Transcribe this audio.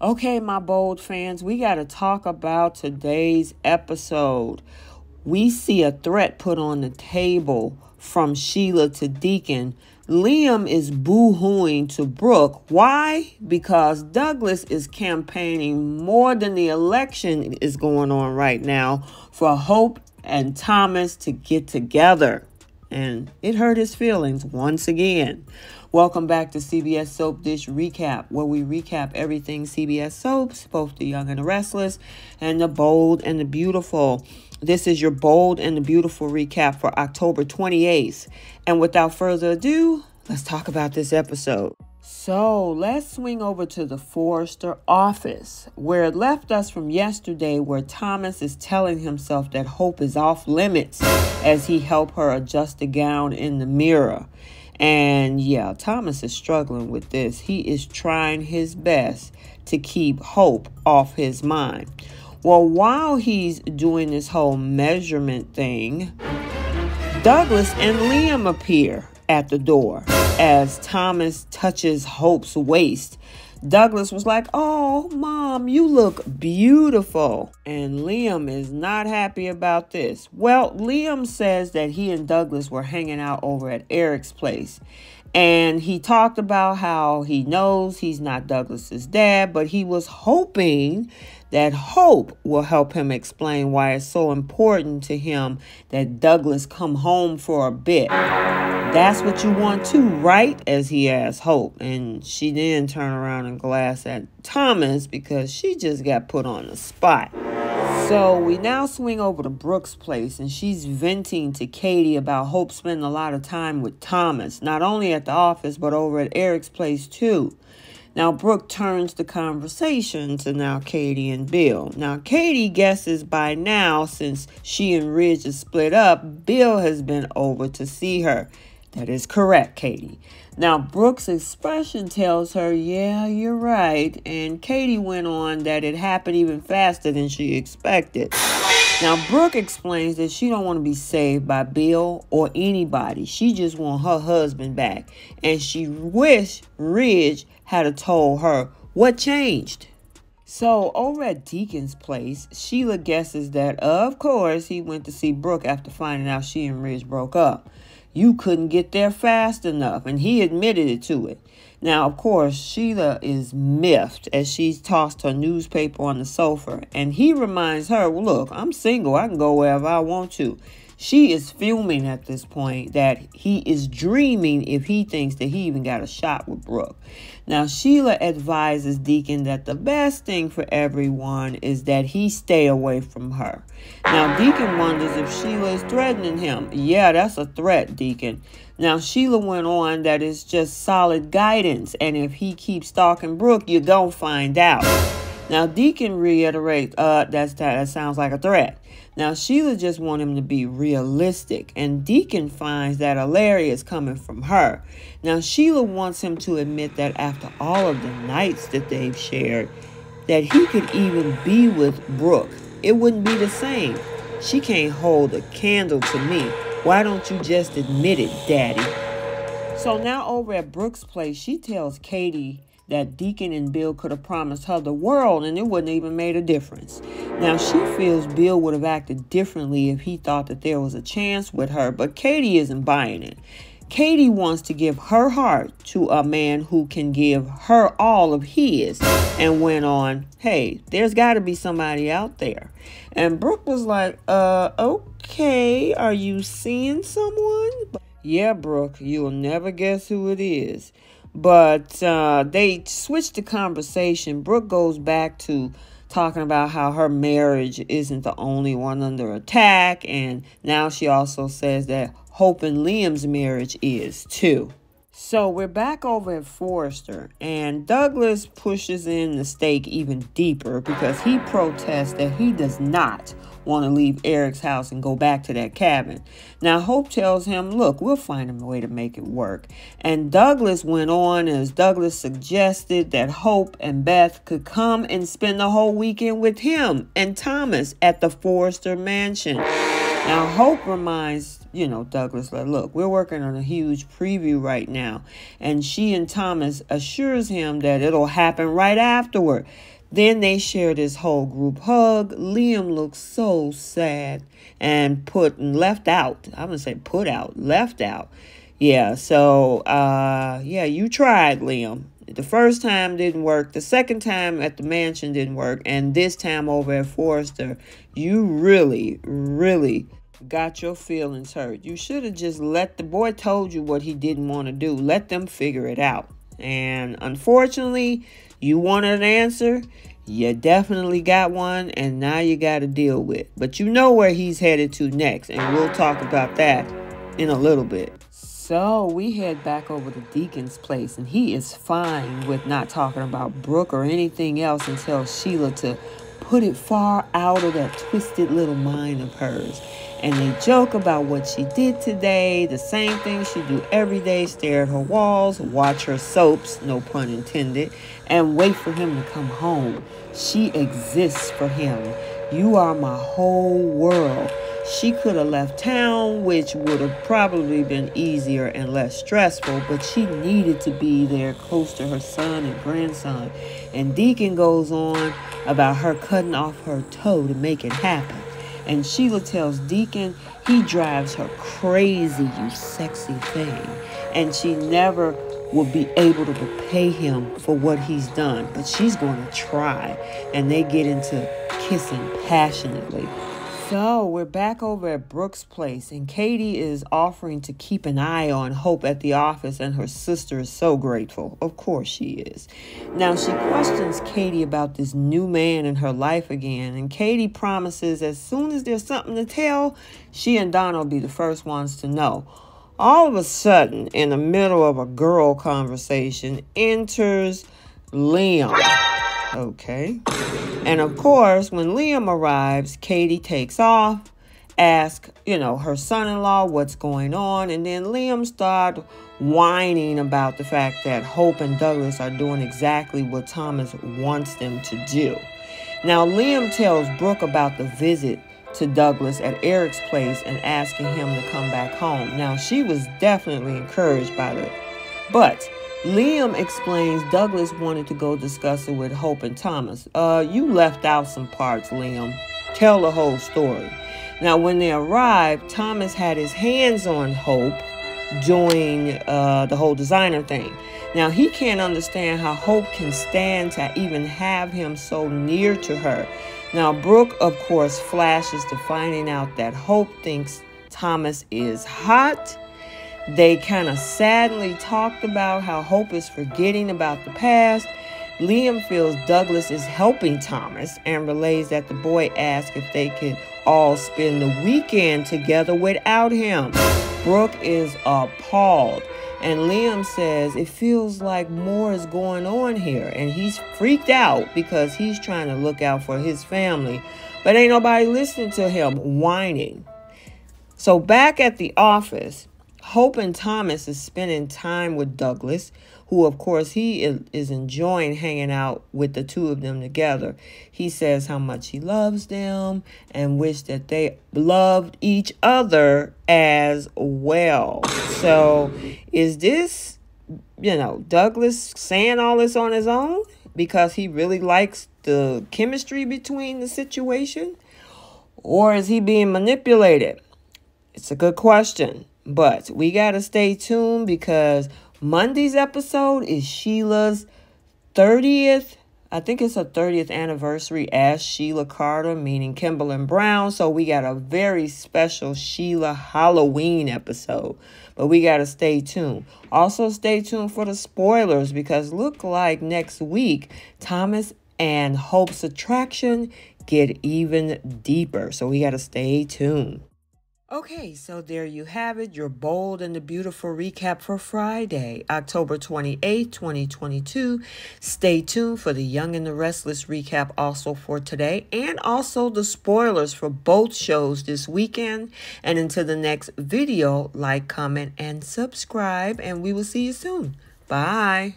Okay, my bold fans, we got to talk about today's episode. We see a threat put on the table from Sheila to Deacon. Liam is boo-hooing to Brooke. Why? Because Douglas is campaigning more than the election is going on right now for Hope and Thomas to get together. And it hurt his feelings once again. Welcome back to CBS Soap Dish Recap, where we recap everything CBS soaps, both the young and the restless, and the bold and the beautiful. This is your bold and the beautiful recap for October 28th. And without further ado, let's talk about this episode. So let's swing over to the Forrester office, where it left us from yesterday, where Thomas is telling himself that Hope is off limits as he helped her adjust the gown in the mirror. And yeah, Thomas is struggling with this. He is trying his best to keep Hope off his mind. Well, while he's doing this whole measurement thing, Douglas and Liam appear at the door as Thomas touches Hope's waist. Douglas was like, "Oh, Mom, you look beautiful." And Liam is not happy about this. Well, Liam says that he and Douglas were hanging out over at Eric's place. And he talked about how he knows he's not Douglas's dad, but he was hoping that Hope will help him explain why it's so important to him that Douglas come home for a bit. "That's what you want too, right?" as he asked Hope. And she then turned around and glanced at Thomas because she just got put on the spot. So we now swing over to Brooke's place, and she's venting to Katie about Hope spending a lot of time with Thomas, not only at the office, but over at Eric's place too. Now, Brooke turns the conversation to now Katie and Bill. Now, Katie guesses by now, since she and Ridge is split up, Bill has been over to see her. That is correct, Katie. Now, Brooke's expression tells her, yeah, you're right. And Katie went on that it happened even faster than she expected. Now, Brooke explains that she don't want to be saved by Bill or anybody. She just wants her husband back. And she wished Ridge had told her what changed. So over at Deacon's place, Sheila guesses that, of course, he went to see Brooke after finding out she and Ridge broke up. You couldn't get there fast enough, and he admitted it to it. Now, of course, Sheila is miffed as she's tossed her newspaper on the sofa, and he reminds her, well, look, I'm single. I can go wherever I want to. She is fuming at this point that he is dreaming if he thinks that he even got a shot with Brooke. Now, Sheila advises Deacon that the best thing for everyone is that he stay away from her. Now, Deacon wonders if Sheila is threatening him. Yeah, that's a threat, Deacon. Now, Sheila went on that it's just solid guidance, and if he keeps stalking Brooke, you're going to find out. Now, Deacon reiterates, that sounds like a threat. Now, Sheila just wants him to be realistic, and Deacon finds that Alaria is coming from her. Now, Sheila wants him to admit that after all of the nights that they've shared, that he could even be with Brooke. It wouldn't be the same. She can't hold a candle to me. Why don't you just admit it, Daddy? So now over at Brooke's place, she tells Katie that Deacon and Bill could have promised her the world and it wouldn't even made a difference. Now, she feels Bill would have acted differently if he thought that there was a chance with her, but Katie isn't buying it. Katie wants to give her heart to a man who can give her all of his, and went on, hey, there's got to be somebody out there. And Brooke was like, okay, are you seeing someone? Yeah, Brooke, you'll never guess who it is. But they switched the conversation. Brooke goes back to talking about how her marriage isn't the only one under attack. And now she also says that Hope and Liam's marriage is too. So we're back over at Forrester, and Douglas pushes in the stake even deeper because he protests that he does not want to leave Eric's house and go back to that cabin. Now, Hope tells him, look, we'll find a way to make it work. And Douglas went on as Douglas suggested that Hope and Beth could come and spend the whole weekend with him and Thomas at the Forrester mansion. Now, Hope reminds Douglas, like, look, we're working on a huge preview right now. And she and Thomas assures him that it'll happen right afterward. Then they share this whole group hug. Liam looks so sad and left out. I'm going to say put out, left out. Yeah, so, you tried, Liam. The first time didn't work. The second time at the mansion didn't work. And this time over at Forrester, you really, really got your feelings hurt. You should have just let the boy told you what he didn't want to do. Let them figure it out. And unfortunately, you wanted an answer. You definitely got one, and now you got to deal with. But you know where he's headed to next, and we'll talk about that in a little bit. So we head back over to Deacon's place, and he is fine with not talking about Brooke or anything else and tells Sheila to put it far out of that twisted little mind of hers. And they joke about what she did today, the same thing she do every day, stare at her walls, watch her soaps, no pun intended, and wait for him to come home. She exists for him. You are my whole world. She could have left town, which would have probably been easier and less stressful, but she needed to be there close to her son and grandson. And Deacon goes on about her cutting off her toe to make it happen. And Sheila tells Deacon he drives her crazy, you sexy thing. And she never will be able to repay him for what he's done. But she's going to try. And they get into kissing passionately. So we're back over at Brooke's place, and Katie is offering to keep an eye on Hope at the office, and her sister is so grateful. Of course she is. Now she questions Katie about this new man in her life again, and Katie promises as soon as there's something to tell, she and Donna will be the first ones to know. All of a sudden, in the middle of a girl conversation, enters Liam. Okay. And of course, when Liam arrives, Katie takes off, asks, her son-in-law what's going on. And then Liam starts whining about the fact that Hope and Douglas are doing exactly what Thomas wants them to do. Now, Liam tells Brooke about the visit to Douglas at Eric's place and asking him to come back home. Now, she was definitely encouraged by that. But Liam explains Douglas wanted to go discuss it with Hope and Thomas. You left out some parts, Liam. Tell the whole story. Now, when they arrived, Thomas had his hands on Hope doing the whole designer thing. Now, he can't understand how Hope can stand to even have him so near to her. Now, Brooke, of course, flashes to finding out that Hope thinks Thomas is hot. They kind of sadly talked about how Hope is forgetting about the past. Liam feels Douglas is helping Thomas and relays that the boy asked if they could all spend the weekend together without him. Brooke is appalled, and Liam says it feels like more is going on here, and he's freaked out because he's trying to look out for his family, but ain't nobody listening to him whining. So back at the office, Hope and Thomas is spending time with Douglas, who, of course, he is enjoying hanging out with the two of them together. He says how much he loves them and wish that they loved each other as well. So is this, Douglas saying all this on his own because he really likes the chemistry between the situation? Or is he being manipulated? It's a good question. But we got to stay tuned because Monday's episode is Sheila's 30th. I think it's her 30th anniversary as Sheila Carter, meaning Kimberlin Brown. So we got a very special Sheila Halloween episode. But we got to stay tuned. Also stay tuned for the spoilers because look like next week, Thomas and Hope's attraction get even deeper. So we got to stay tuned. Okay, so there you have it, your bold and the beautiful recap for Friday, October 28th, 2022. Stay tuned for the Young and the Restless recap also for today, and also the spoilers for both shows this weekend. And until the next video, like, comment, and subscribe, and we will see you soon. Bye.